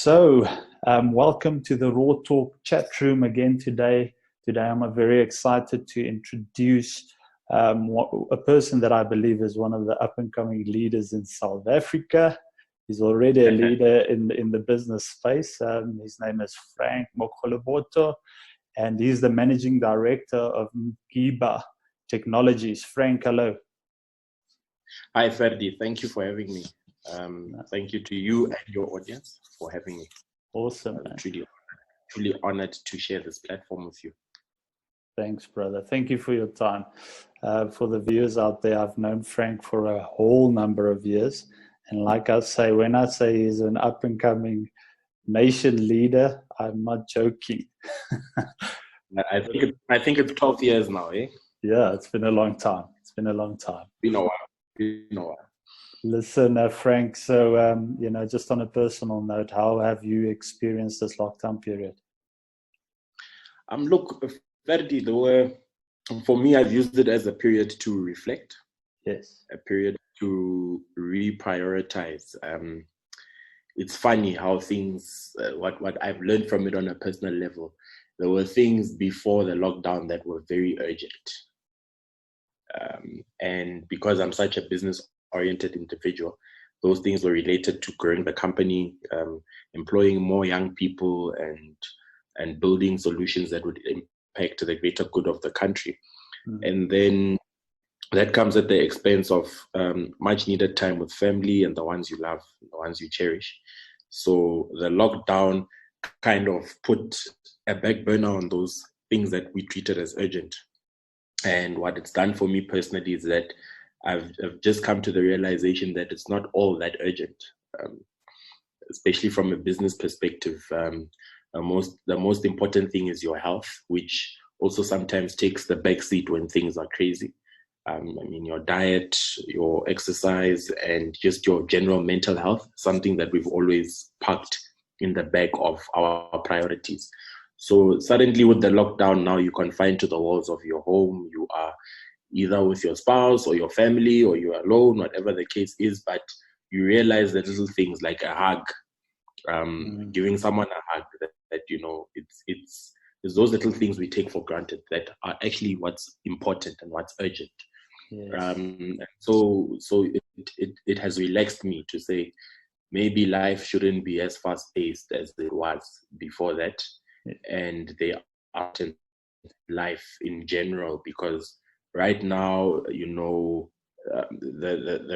Welcome to the Raw Talk chat room again today. Today, I'm very excited to introduce a person that I believe is one of the up-and-coming leaders in South Africa. He's already a leader in the business space. His name is Frank Mokgoloboto, and he's the managing director of MGIBA Technologies. Frank, hello. Hi, Ferdi. Thank you for having me. Thank you to you and your audience for having me. Awesome. I'm truly honored to share this platform with you. Thanks, brother. Thank you for your time. For the viewers out there, I've known Frank for a whole number of years. And like I say, when I say he's an up-and-coming nation leader, I'm not joking. I think it's 12 years now, eh? Yeah, it's been a long time. Been a while. Listen, Frank, so, just on a personal note, how have you experienced this lockdown period? Look, Ferdi, for me, I've used it as a period to reflect. Yes. A period to reprioritize. It's funny how things, what I've learned from it on a personal level, there were things before the lockdown that were very urgent. And because I'm such a business-oriented individual, those things were related to growing the company, employing more young people, and building solutions that would impact the greater good of the country. And then that comes at the expense of much needed time with family and the ones you love, the ones you cherish. So the lockdown kind of put a back burner on those things that we treated as urgent. And what it's done for me personally is that I've just come to the realization that it's not all that urgent, especially from a business perspective. The most important thing is your health, which also sometimes takes the back seat when things are crazy. Your diet, your exercise, and just your general mental health, something that we've always parked in the back of our priorities. So suddenly with the lockdown now, you're confined to the walls of your home. You are either with your spouse or your family, or you're alone, whatever the case is, but you realize that little things like a hug, giving someone a hug, that it's those little things we take for granted that are actually what's important and what's urgent. Yes. So it has relaxed me to say maybe life shouldn't be as fast-paced as it was before that. And they are life in general, because right now, the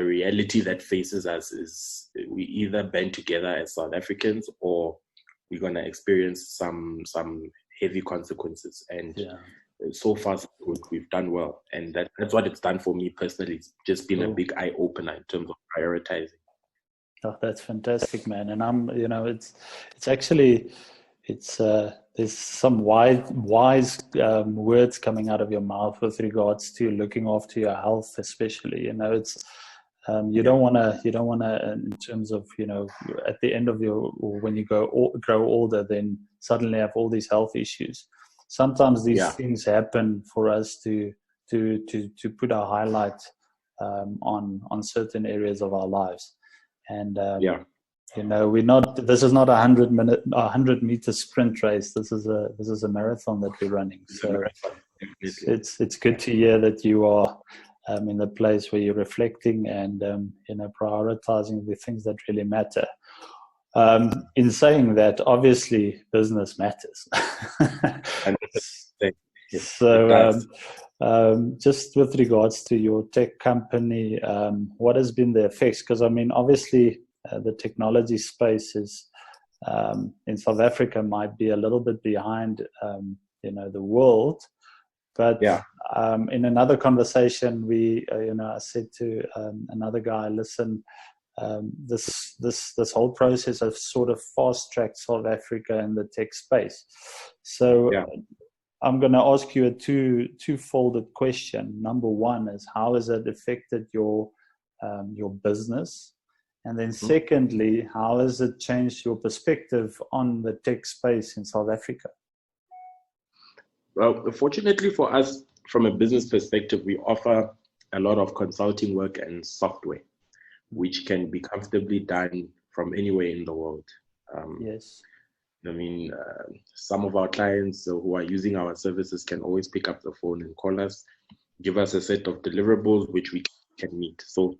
reality that faces us is we either band together as South Africans, or we're going to experience some heavy consequences. And so far, so good. We've done well. And that's what it's done for me personally. It's just been a big eye-opener in terms of prioritizing. Oh, that's fantastic, man. And it's actually, there's some wise words coming out of your mouth with regards to looking after your health, especially. It's you don't want to in terms of at the end of when you grow older, then suddenly have all these health issues. Sometimes these things happen for us to put our highlight on certain areas of our lives, and we're not. This is not a 100-meter sprint race. This is a marathon that we're running. So it's good to hear that you are in the place where you're reflecting and prioritizing the things that really matter. In saying that, obviously, business matters. So, just with regards to your tech company, what has been the effects? Because obviously, the technology space is in South Africa might be a little bit behind, the world. But in another conversation, I said to another guy, listen, this whole process has sort of fast-tracked South Africa in the tech space. So I'm going to ask you a two-folded question. Number one is, how has it affected your business? And then secondly, how has it changed your perspective on the tech space in South Africa? Well, fortunately for us, from a business perspective, we offer a lot of consulting work and software, which can be comfortably done from anywhere in the world. Yes. I mean, some of our clients who are using our services can always pick up the phone and call us, give us a set of deliverables which we can meet. So,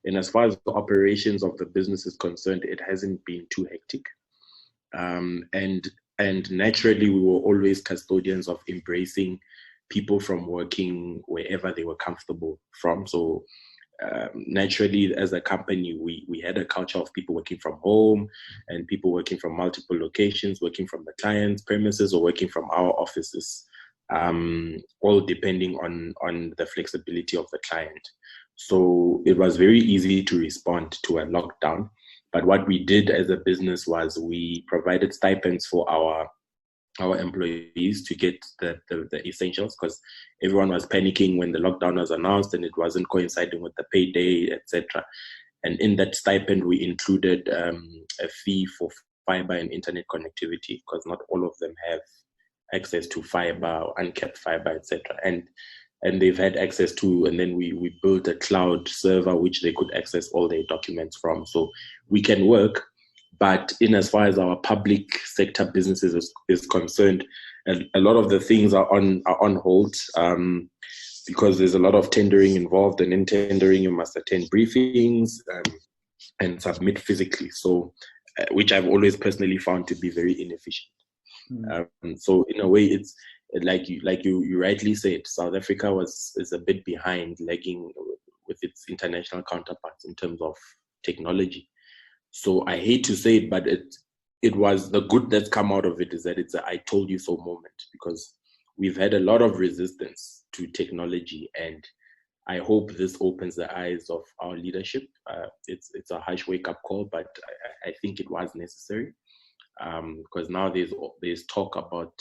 and as far as the operations of the business is concerned, it hasn't been too hectic. And naturally, we were always custodians of embracing people from working wherever they were comfortable from. So naturally, as a company, we had a culture of people working from home and people working from multiple locations, working from the client's premises or working from our offices, all depending on the flexibility of the client. So it was very easy to respond to a lockdown. But what we did as a business was we provided stipends for our employees to get the essentials, because everyone was panicking when the lockdown was announced and it wasn't coinciding with the payday, etc. And in that stipend, we included a fee for fiber and internet connectivity, because not all of them have access to fiber, uncapped fiber, etc. And they've had access to, and then we built a cloud server which they could access all their documents from. So we can work, but in as far as our public sector businesses is concerned, a lot of the things are on hold, because there's a lot of tendering involved, and in tendering you must attend briefings and submit physically. So, which I've always personally found to be very inefficient. So in a way, it's like you rightly said, South Africa is a bit behind, lagging with its international counterparts in terms of technology. So I hate to say it, but it was the good that's come out of it is that it's a I told you so moment, because we've had a lot of resistance to technology, and I hope this opens the eyes of our leadership. It's a harsh wake-up call, but I think it was necessary, because now there's talk about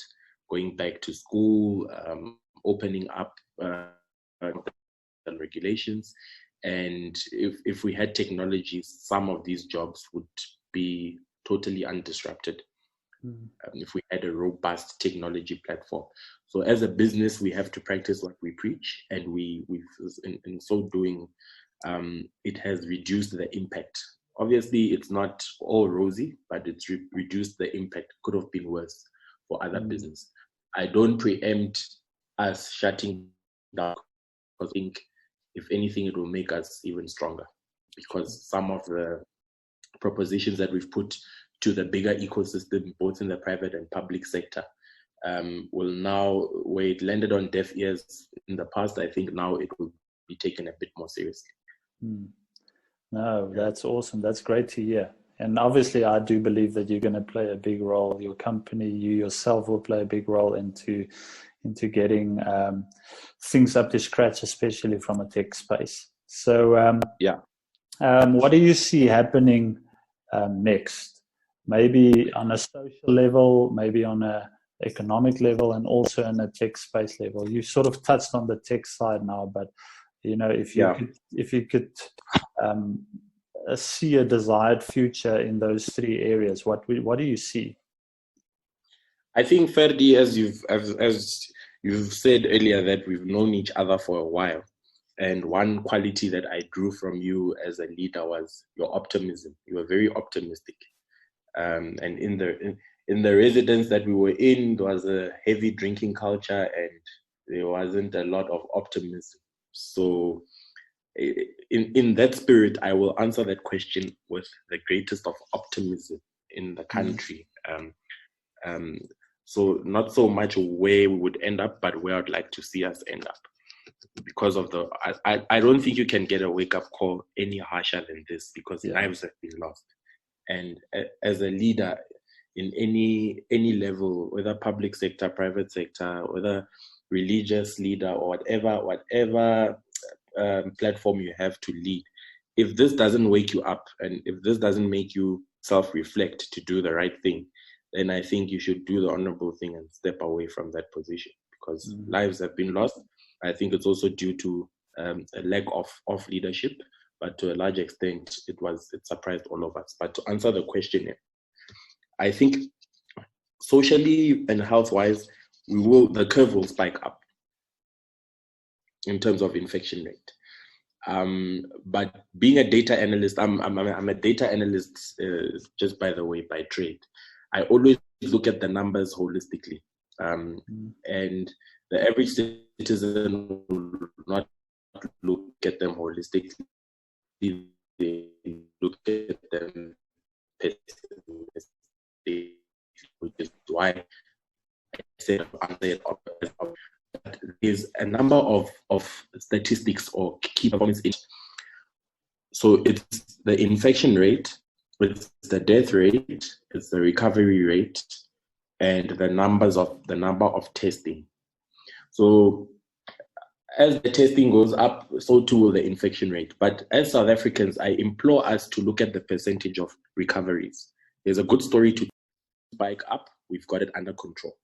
going back to school, opening up regulations. And if we had technology, some of these jobs would be totally undisrupted. If we had a robust technology platform. So as a business, we have to practice what we preach, and we've in so doing, it has reduced the impact. Obviously, it's not all rosy, but it's reduced the impact. Could have been worse for other business. I don't preempt us shutting down, because I think if anything, it will make us even stronger, because some of the propositions that we've put to the bigger ecosystem, both in the private and public sector, will now, where it landed on deaf ears in the past, I think now it will be taken a bit more seriously. No, that's awesome. That's great to hear. And obviously, I do believe that you're going to play a big role. Your company, you yourself will play a big role into getting things up to scratch, especially from a tech space. So, what do you see happening next? Maybe on a social level, maybe on a economic level, and also in a tech space level. You sort of touched on the tech side now, but if you could see a desired future in those three areas, what do you see? I think, Ferdi, as you've said earlier, that we've known each other for a while, and one quality that I drew from you as a leader was your optimism. You were very optimistic, and in the residence that we were in, there was a heavy drinking culture, and there wasn't a lot of optimism. So in that spirit, I will answer that question with the greatest of optimism in the country. So not so much where we would end up, but where I'd like to see us end up. Because of I don't think you can get a wake-up call any harsher than this, because lives have been lost. And as a leader in any level, whether public sector, private sector, whether religious leader or whatever platform you have to lead, if this doesn't wake you up, and if this doesn't make you self-reflect to do the right thing, then I think you should do the honorable thing and step away from that position, because lives have been lost. I think it's also due to a lack of leadership, but to a large extent, it surprised all of us. But to answer the question, I think socially and health-wise, the curve will spike up in terms of infection rate. But being a data analyst, I'm a data analyst just by the way, by trade. I always look at the numbers holistically, and the average citizen will not look at them holistically. They look at them pessimistically, which is why I said there's a number of statistics or key performance indicators. So it's the infection rate, it's the death rate, it's the recovery rate, and the number of testing. So as the testing goes up, so too will the infection rate. But as South Africans, I implore us to look at the percentage of recoveries. There's a good story to spike up. We've got it under control.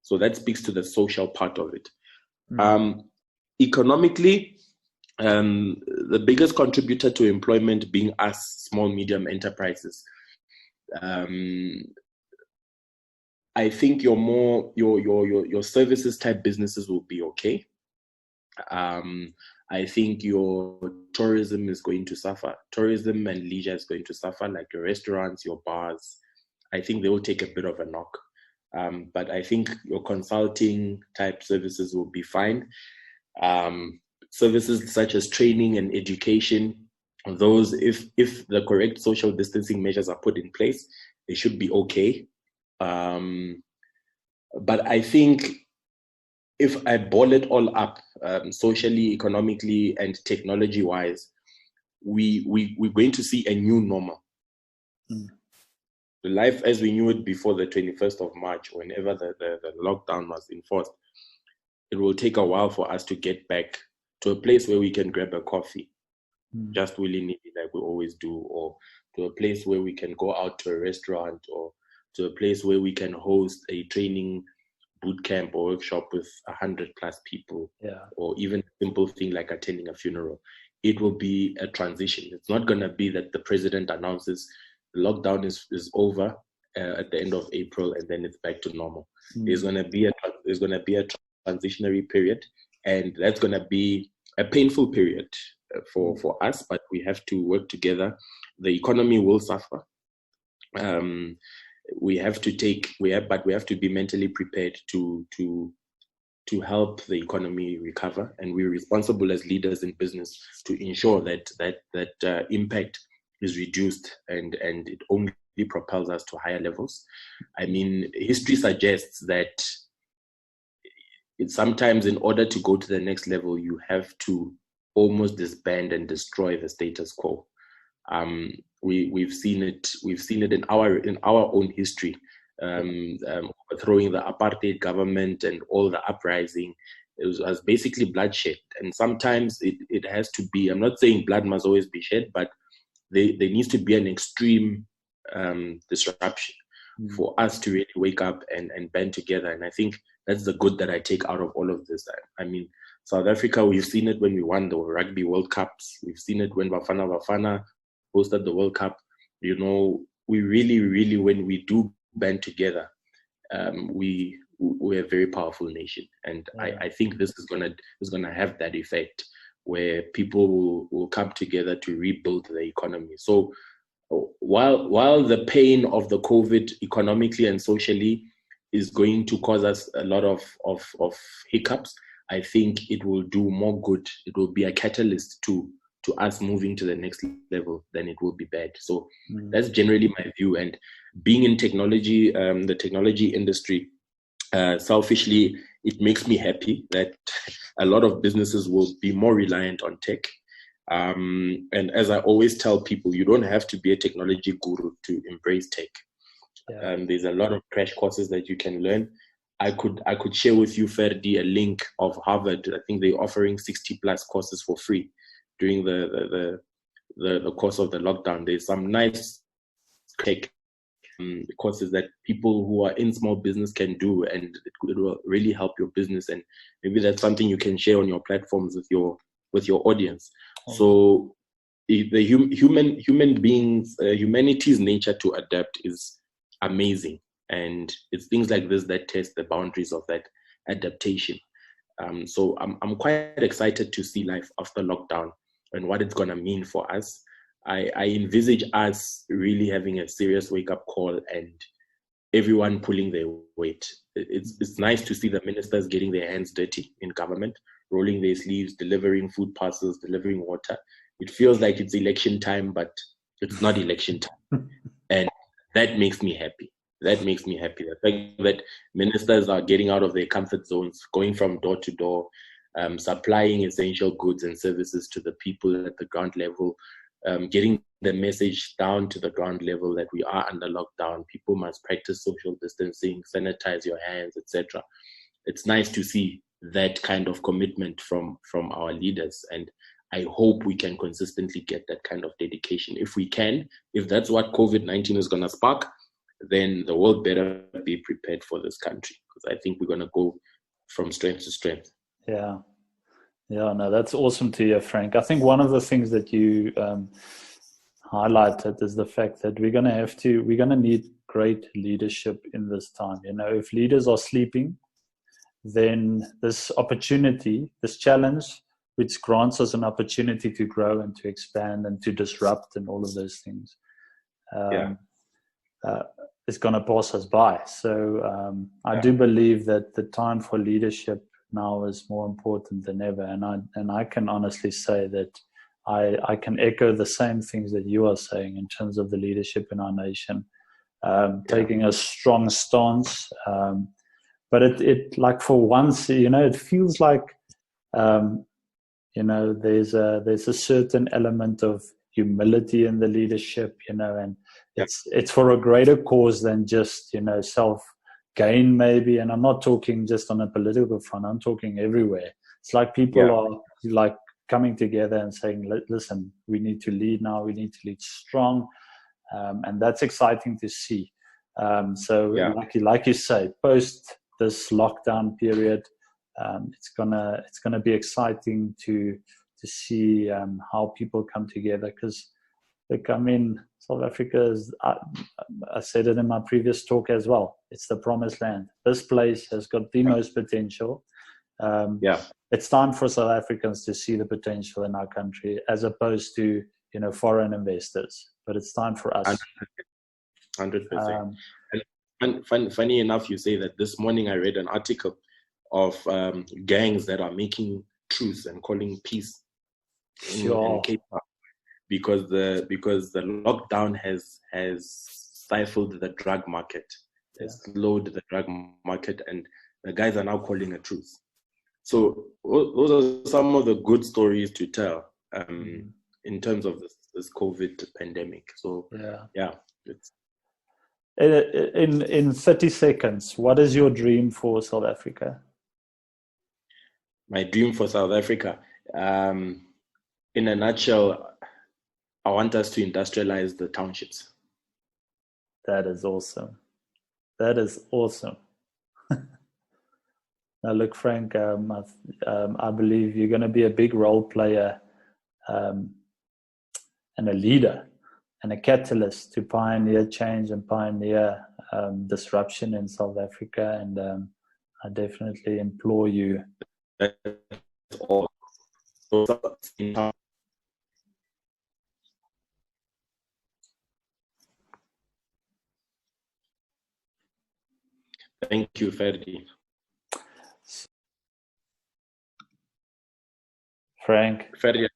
So that speaks to the social part of it. Economically, the biggest contributor to employment being us, small, medium enterprises. I think your services type businesses will be okay. I think your tourism is going to suffer. Tourism and leisure is going to suffer, like your restaurants, your bars. I think they will take a bit of a knock. But I think your consulting type services will be fine. Services such as training and education, those, if the correct social distancing measures are put in place, they should be okay. But I think if I boil it all up, socially, economically, and technology-wise, we're going to see a new normal. The life as we knew it before the 21st of March, whenever the lockdown was enforced, it will take a while for us to get back to a place where we can grab a coffee, just willy-nilly like we always do, or to a place where we can go out to a restaurant, or to a place where we can host a training boot camp or workshop with 100+ people, or even a simple thing like attending a funeral. It will be a transition. It's not going to be that the president announces the lockdown is over at the end of April and then it's back to normal. There's going to be a transitionary period, and that's going to be a painful period for us, but we have to work together. The economy will suffer. We have to be mentally prepared to help the economy recover, and we're responsible as leaders in business to ensure that impact is reduced and it only propels us to higher levels. I mean, history suggests that it's sometimes, in order to go to the next level, you have to almost disband and destroy the status quo. We've seen it in our own history, overthrowing the apartheid government and all the uprising. It was basically bloodshed, and sometimes it has to be. I'm not saying blood must always be shed, but there needs to be an extreme disruption for us to really wake up and band together. And I think that's the good that I take out of all of this. I mean, South Africa, we've seen it when we won the Rugby World Cups. We've seen it when Bafana hosted the World Cup. You know, we really, when we do band together, we're a very powerful nation. And I think this is gonna have that effect where people will come together to rebuild the economy. So while the pain of the COVID economically and socially is going to cause us a lot of hiccups, I think it will do more good. It will be a catalyst to us moving to the next level than it will be bad. So that's generally my view. And being in technology, the technology industry, selfishly, it makes me happy that a lot of businesses will be more reliant on tech. And as I always tell people, you don't have to be a technology guru to embrace tech. There's a lot of crash courses that you can learn. I could share with you, Ferdi, a link of Harvard. I think they're offering 60+ courses for free during the course of the lockdown. There's some nice tech courses that people who are in small business can do, and it will really help your business. And maybe that's something you can share on your platforms with your audience. So the human beings, humanity's nature to adapt is amazing, and it's things like this that test the boundaries of that adaptation. So I'm quite excited to see life after lockdown and what it's going to mean for us. I envisage us really having a serious wake-up call and everyone pulling their weight. It's nice to see the ministers getting their hands dirty in government, rolling their sleeves, delivering food parcels, delivering water. It feels like it's election time, but it's not election time. And that makes me happy. That makes me happy. The fact that ministers are getting out of their comfort zones, going from door to door, supplying essential goods and services to the people at the ground level, getting the message down to the ground level that we are under lockdown. People must practice social distancing, sanitize your hands, etc. It's nice to see that kind of commitment from our leaders, and I hope we can consistently get that kind of dedication. If we can, if that's what COVID-19 is going to spark, then the world better be prepared for this country, because I think we're going to go from strength to strength. Yeah. Yeah, no, that's awesome to hear, Frank. I think one of the things that you highlighted is the fact that we're going to need great leadership in this time. You know, if leaders are sleeping, then this opportunity, this challenge, which grants us an opportunity to grow and to expand and to disrupt and all of those things, is going to pass us by. So I do believe that the time for leadership now is more important than ever, and I can honestly say that I can echo the same things that you are saying in terms of the leadership in our nation, taking a strong stance. But it like for once, you know, it feels like you know, there's a certain element of humility in the leadership, you know, and it's for a greater cause than just, you know, self gain maybe. And I'm not talking just on a political front, I'm talking everywhere. It's like people are like coming together and saying, listen, we need to lead now, we need to lead strong, and that's exciting to see. So like you say, post this lockdown period, it's gonna be exciting to see how people come together, because look, I mean, South Africa is, I said it in my previous talk as well, it's the promised land. This place has got the most potential. It's time for South Africans to see the potential in our country, as opposed to, you know, foreign investors. But it's time for us. 100%. And funny enough, you say that. This morning I read an article of gangs that are making truce and calling peace in Cape Town, because the lockdown has stifled the drug market, has slowed the drug market, and the guys are now calling a truce. So those are some of the good stories to tell in terms of this COVID pandemic. So it's in 30 seconds, what is your dream for South Africa? My dream for South Africa, in a nutshell, I want us to industrialize the townships. That is awesome. That is awesome. Now, look, Frank, I believe you're going to be a big role player and a leader and a catalyst to pioneer change and pioneer disruption in South Africa. And I definitely implore you. That's all. Thank you, Ferdi. Frank. Ferdi.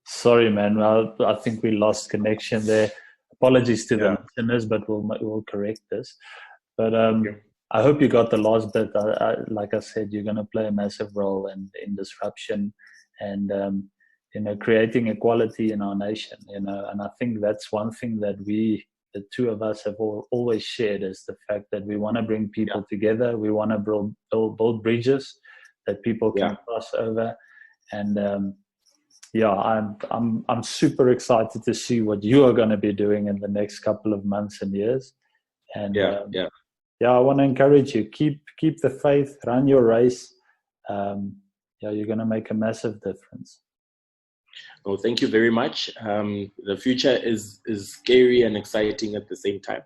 Sorry, man. Well, I think we lost connection there. Apologies to the listeners, but we'll correct this. But I hope you got the last bit. Like I said, you're going to play a massive role in disruption and you know, creating equality in our nation. You know, and I think that's one thing that the two of us have always shared, is the fact that we want to bring people together. We want to build bridges that people can cross over. And I'm super excited to see what you are going to be doing in the next couple of months and years. And I want to encourage you, keep the faith, run your race. You're going to make a massive difference. Well, thank you very much. The future is scary and exciting at the same time.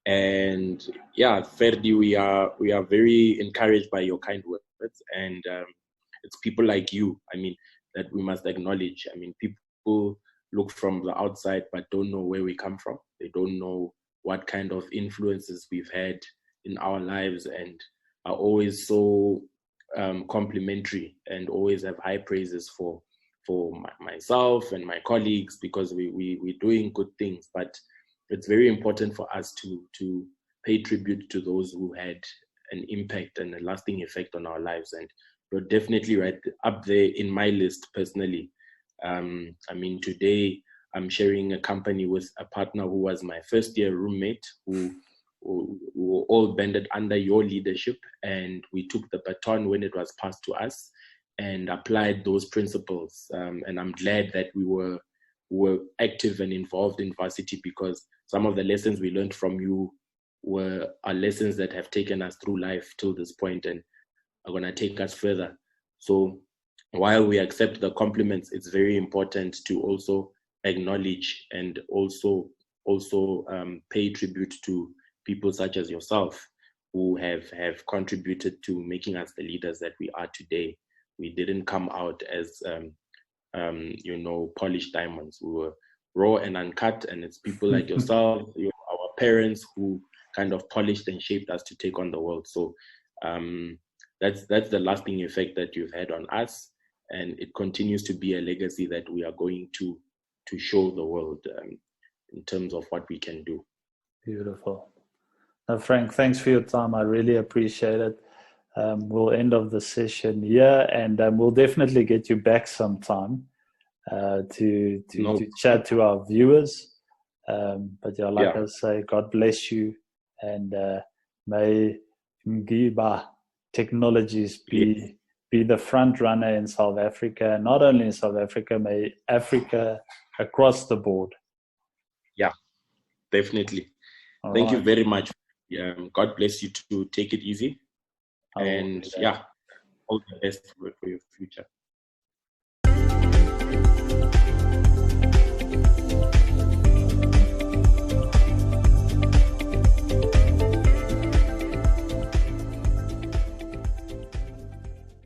And yeah, Ferdi, we are very encouraged by your kind words, and it's people like you, I mean, that we must acknowledge. I mean, people look from the outside but don't know where we come from. They don't know what kind of influences we've had in our lives, and are always so complimentary and always have high praises for myself and my colleagues, because we're doing good things. But it's very important for us to pay tribute to those who had an impact and a lasting effect on our lives. And you're definitely right up there in my list personally. I mean, today I'm sharing a company with a partner who was my first year roommate, who were all banded under your leadership, and we took the baton when it was passed to us and applied those principles. And I'm glad that we were active and involved in varsity, because some of the lessons we learned from you are lessons that have taken us through life till this point and are going to take us further. So while we accept the compliments, it's very important to also acknowledge and also pay tribute to people such as yourself, who have contributed to making us the leaders that we are today. We didn't come out as polished diamonds. We were raw and uncut, and it's people like yourself, our parents, who kind of polished and shaped us to take on the world. So that's the lasting effect that you've had on us, and it continues to be a legacy that we are going to show the world in terms of what we can do. Beautiful. Now, Frank, thanks for your time. I really appreciate it. We'll end of the session here, and we'll definitely get you back sometime to chat to our viewers. But yeah, like I say, God bless you, and may MGIBA Technologies be the front runner in South Africa. Not only in South Africa, may Africa across the board. Yeah, definitely. Thank you very much. God bless you to take it easy. And all the best for your future.